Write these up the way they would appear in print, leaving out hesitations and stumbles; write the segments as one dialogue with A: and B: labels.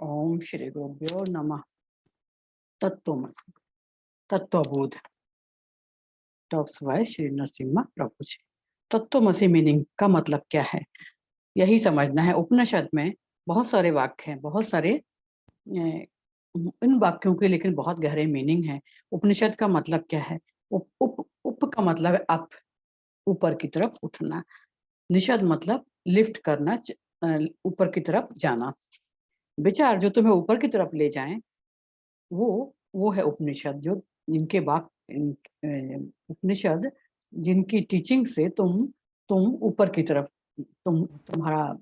A: ओम श्री गुरुभ्यो नमः। तत्वमसि तत्वबोध टॉक्स बाय श्री नरसिम्हा प्रभु जी। तत्वमसि मीनिंग का मतलब क्या है, यही समझना है। उपनिषद में बहुत सारे वाक्य हैं, बहुत सारे इन वाक्यों के लेकिन बहुत गहरे मीनिंग है। उपनिषद का मतलब क्या है? उप उप उप का मतलब है अप, ऊपर की तरफ उठना। निषद मतलब लिफ्ट करना, ऊपर की तरफ जाना। विचार जो तुम्हें ऊपर की तरफ ले जाएं, वो है उपनिषद। जो जिनके उपनिषद जिनकी टीचिंग से तुम ऊपर की तरफ, तुम्हारा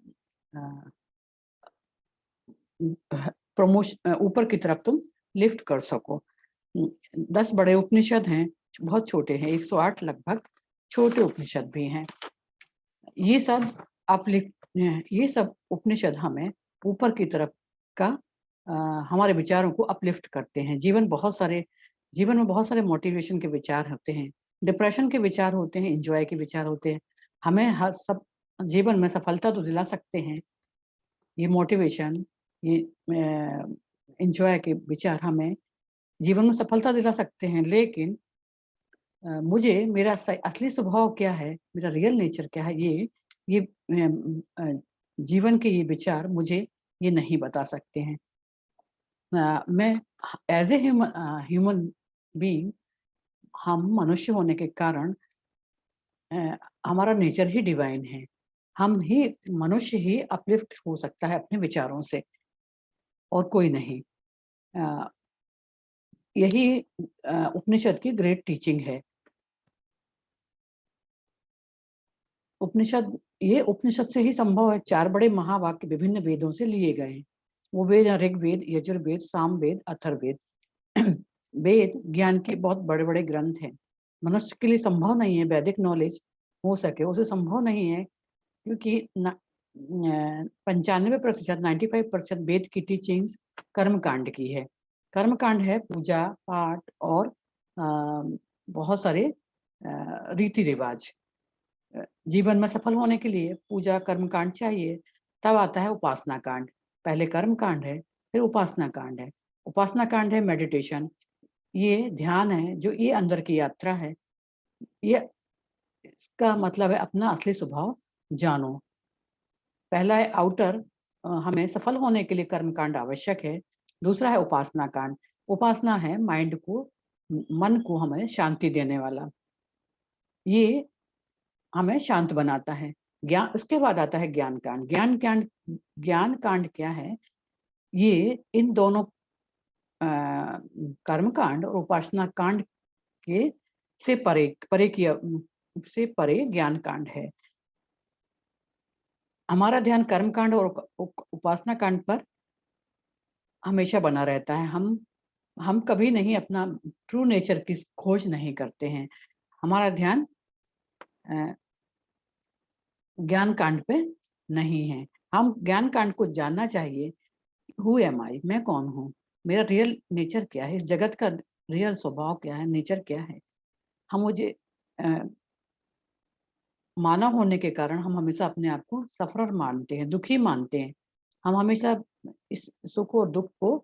A: प्रमोशन, ऊपर की तरफ तुम लिफ्ट कर सको। 10 बड़े उपनिषद हैं, बहुत छोटे हैं, 108 लगभग छोटे उपनिषद भी हैं। ये सब ये सब उपनिषद हमें ऊपर की तरफ का हमारे विचारों को अपलिफ्ट करते हैं। जीवन में बहुत सारे मोटिवेशन के विचार होते हैं, डिप्रेशन के विचार होते हैं, एंजॉय के विचार होते हैं। हमें हर सब जीवन में सफलता तो दिला सकते हैं ये मोटिवेशन, ये एंजॉय के विचार हमें जीवन में सफलता दिला सकते हैं। लेकिन मुझे मेरा असली स्वभाव क्या है, मेरा रियल नेचर क्या है, ये जीवन के ये विचार मुझे ये नहीं बता सकते हैं। मैं एज ए ह्यूमन बीइंग, हम मनुष्य होने के कारण हमारा नेचर ही डिवाइन है। मनुष्य ही अपलिफ्ट हो सकता है अपने विचारों से, और कोई नहीं। यही उपनिषद की ग्रेट टीचिंग है। उपनिषद से ही संभव है। 4 बड़े महावाक्य विभिन्न वेदों से लिए गए हैं। वो वेद हैं ऋग्वेद, यजुर्वेद, सामवेद, अथर्ववेद। वेद ज्ञान के बहुत बड़े बड़े ग्रंथ हैं। मनुष्य के लिए संभव नहीं है वैदिक नॉलेज हो सके, उसे संभव नहीं है, क्योंकि 95%, 95% वेद की टीचिंग्स कर्मकांड की है। कर्मकांड है पूजा पाठ और बहुत सारे रीति रिवाज। जीवन में सफल होने के लिए पूजा कर्मकांड चाहिए। तब आता है उपासना कांड। पहले कर्म कांड है, फिर उपासना कांड है। उपासना कांड है मेडिटेशन, ये ध्यान है, जो ये अंदर की यात्रा है। ये इसका मतलब है अपना असली स्वभाव जानो। पहला है आउटर, हमें सफल होने के लिए कर्म कांड आवश्यक है। दूसरा है उपासना कांड। उपासना है माइंड को, मन को हमें शांति देने वाला, ये हमें शांत बनाता है। ज्ञान, उसके बाद आता है ज्ञान कांड। ज्ञान कांड क्या है? ये इन दोनों कर्म कांड और उपासना कांड के से परे ज्ञान कांड है। हमारा ध्यान कर्म कांड और उपासना कांड पर हमेशा बना रहता है। हम कभी नहीं अपना ट्रू नेचर की खोज नहीं करते हैं। हमारा ध्यान ज्ञान कांड पे नहीं है। हम ज्ञान कांड को जानना चाहिए। हु एम आई, मैं कौन हूँ, मेरा रियल नेचर क्या है, इस जगत का रियल स्वभाव क्या है, नेचर क्या है। हम मुझे मानव होने के कारण हम हमेशा अपने आप को सफरर मानते हैं, दुखी मानते हैं। हम हमेशा इस सुख और दुख को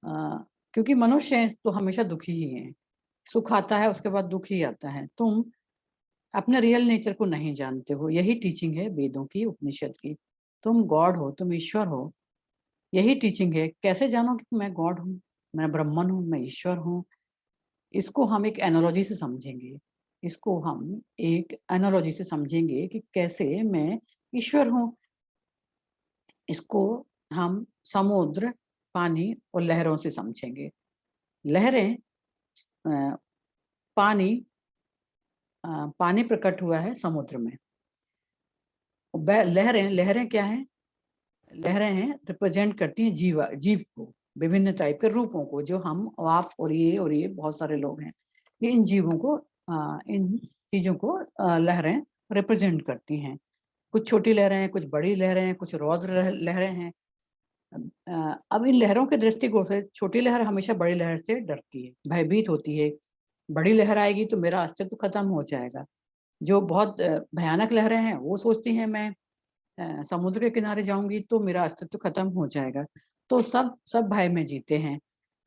A: क्योंकि मनुष्य हैं तो हमेशा दुखी ही हैं। सुख आता है उसके बाद दुख ही आता है। तुम अपने रियल नेचर को नहीं जानते हो। यही टीचिंग है वेदों की, उपनिषद की। तुम गॉड हो, तुम ईश्वर हो, यही टीचिंग है। कैसे जानो कि मैं गॉड हूँ, मैं ब्रह्मन हूँ, मैं ईश्वर हूँ? इसको हम एक एनालॉजी से समझेंगे। कि कैसे मैं ईश्वर हूँ। इसको हम समुद्र, पानी और लहरों से समझेंगे। लहरें, पानी पानी प्रकट हुआ है समुद्र में। लहरें क्या हैं? लहरें हैं, रिप्रेजेंट करती हैं जीव को, विभिन्न टाइप के रूपों को, जो हम, आप और ये बहुत सारे लोग हैं। ये इन जीवों को, इन चीजों को लहरें रिप्रेजेंट करती हैं। कुछ छोटी लहरें हैं, कुछ बड़ी लहरें हैं, कुछ रौद्र लहरें हैं। अब इन लहरों के दृष्टिकोण से छोटी लहर हमेशा बड़ी लहर से डरती है, भयभीत होती है। बड़ी लहर आएगी तो मेरा अस्तित्व खत्म हो जाएगा। जो बहुत भयानक लहरें हैं वो सोचती हैं मैं समुद्र के किनारे जाऊंगी तो मेरा अस्तित्व खत्म हो जाएगा। तो सब भय में जीते हैं।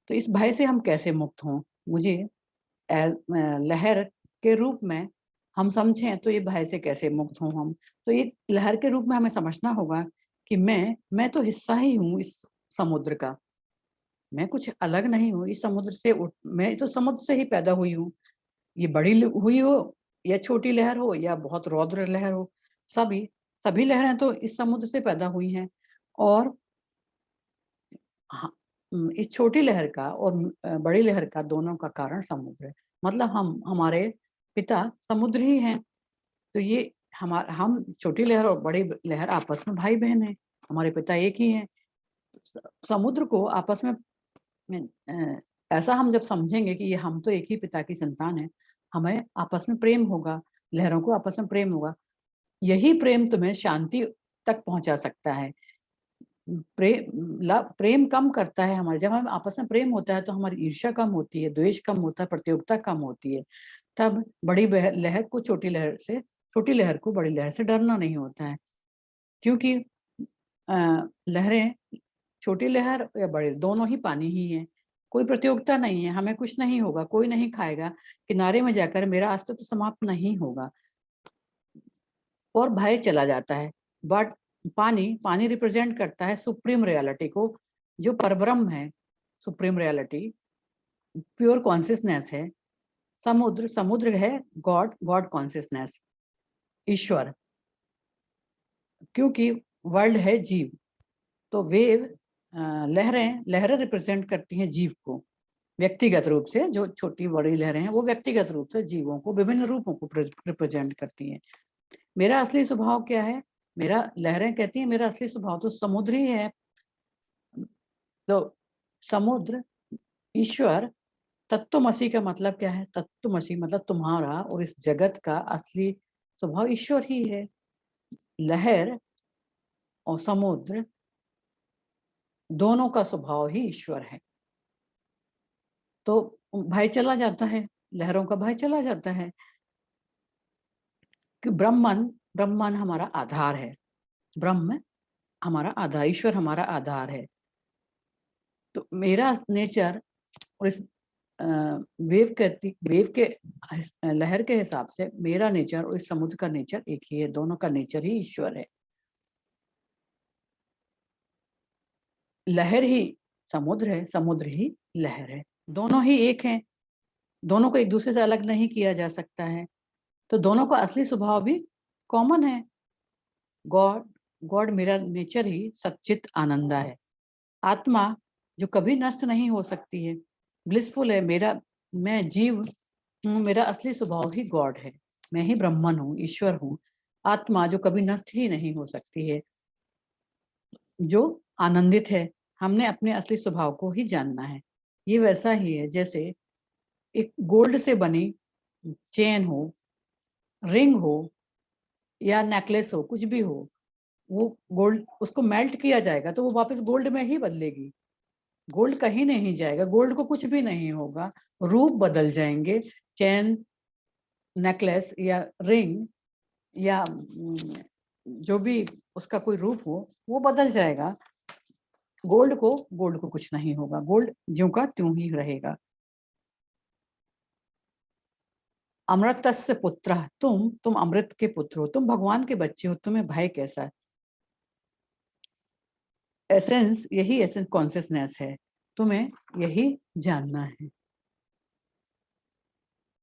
A: तो इस भय से हम कैसे मुक्त हों? मुझे लहर के रूप में हम समझें तो ये भय से कैसे मुक्त हों हम? तो ये लहर के रूप में हमें समझना होगा कि मैं तो हिस्सा ही हूँ इस समुद्र का। मैं कुछ अलग नहीं हूँ, इस समुद्र से मैं तो समुद्र से ही पैदा हुई हूँ। ये बड़ी हुई हो या छोटी लहर हो या बहुत रौद्र लहर हो, सभी लहरें तो इस समुद्र से पैदा हुई हैं। और हाँ, इस छोटी लहर का और बड़ी लहर का दोनों का कारण समुद्र है। मतलब हमारे पिता समुद्र ही हैं। तो ये हम छोटी लहर और बड़ी लहर आपस में भाई बहन हैं। हमारे पिता एक ही हैं। समुद्र को आपस में ऐसा हम जब समझेंगे कि ये हम तो एक ही पिता की संतान है, हमें आपस में प्रेम होगा, लहरों को आपस में प्रेम होगा। यही प्रेम तुम्हें शांति तक पहुंचा सकता है। प्रेम कम करता है हमारे, जब हम आपस में प्रेम होता है तो हमारी ईर्ष्या कम होती है, द्वेष कम होता है, प्रतियोगिता कम होती है। तब लहर को छोटी लहर को बड़ी लहर से डरना नहीं होता है। क्योंकि लहरें, छोटी लहर या बड़े, दोनों ही पानी ही है। कोई प्रतियोगिता नहीं है, हमें कुछ नहीं होगा, कोई नहीं खाएगा, किनारे में जाकर मेरा अस्तित्व समाप्त नहीं होगा और भय चला जाता है। बट पानी रिप्रेजेंट करता है सुप्रीम रियलिटी को, जो परब्रह्म है, सुप्रीम रियलिटी, प्योर कॉन्शियसनेस है। समुद्र है गॉड कॉन्शियसनेस, ईश्वर। क्योंकि वर्ल्ड है जीव, तो वेव, लहरें रिप्रेजेंट करती हैं जीव को व्यक्तिगत रूप से। जो छोटी बड़ी लहरें हैं वो व्यक्तिगत रूप से जीवों को, विभिन्न रूपों को रिप्रेजेंट करती हैं। मेरा असली स्वभाव क्या है? लहरें कहती हैं मेरा असली स्वभाव तो समुद्र ही है। तो समुद्र, ईश्वर, तत्वमसि का मतलब क्या है? तत्वमसि मतलब तुम्हारा और इस जगत का असली स्वभाव ईश्वर ही है। लहर और समुद्र दोनों का स्वभाव ही ईश्वर है। तो भय चला जाता है, लहरों का भय चला जाता है कि ब्रह्मन हमारा आधार है। ब्रह्म हमारा आधार, ईश्वर हमारा आधार है। तो मेरा नेचर और इस वेव के लहर के हिसाब से मेरा नेचर और इस समुद्र का नेचर एक ही है। दोनों का नेचर ही ईश्वर है। लहर ही समुद्र है, समुद्र ही लहर है। दोनों ही एक हैं, दोनों को एक दूसरे से अलग नहीं किया जा सकता है। तो दोनों का असली स्वभाव भी कॉमन है। गॉड गॉड मेरा नेचर ही सच्चित आनंदा है। आत्मा जो कभी नष्ट नहीं हो सकती है, ब्लिसफुल है। मैं जीव हूँ, मेरा असली स्वभाव ही गॉड है। मैं ही ब्रह्मन हूँ, ईश्वर हूँ। आत्मा जो कभी नष्ट ही नहीं हो सकती है, जो आनंदित है। हमने अपने असली स्वभाव को ही जानना है। ये वैसा ही है जैसे एक गोल्ड से बनी चेन हो, रिंग हो या नेकलेस हो, कुछ भी हो, वो गोल्ड, उसको मेल्ट किया जाएगा तो वो वापस गोल्ड में ही बदलेगी। गोल्ड कहीं नहीं जाएगा, गोल्ड को कुछ भी नहीं होगा, रूप बदल जाएंगे। चेन, नेकलेस या रिंग या जो भी उसका कोई रूप हो, वो बदल जाएगा। गोल्ड को कुछ नहीं होगा, गोल्ड ज्यों का त्यों ही रहेगा। अमृतस्य पुत्र, तुम अमृत के पुत्र हो, तुम भगवान के बच्चे हो, तुम्हें भय कैसा है? एसेंस, यही एसेंस कॉन्शियसनेस है, तुम्हें यही जानना है।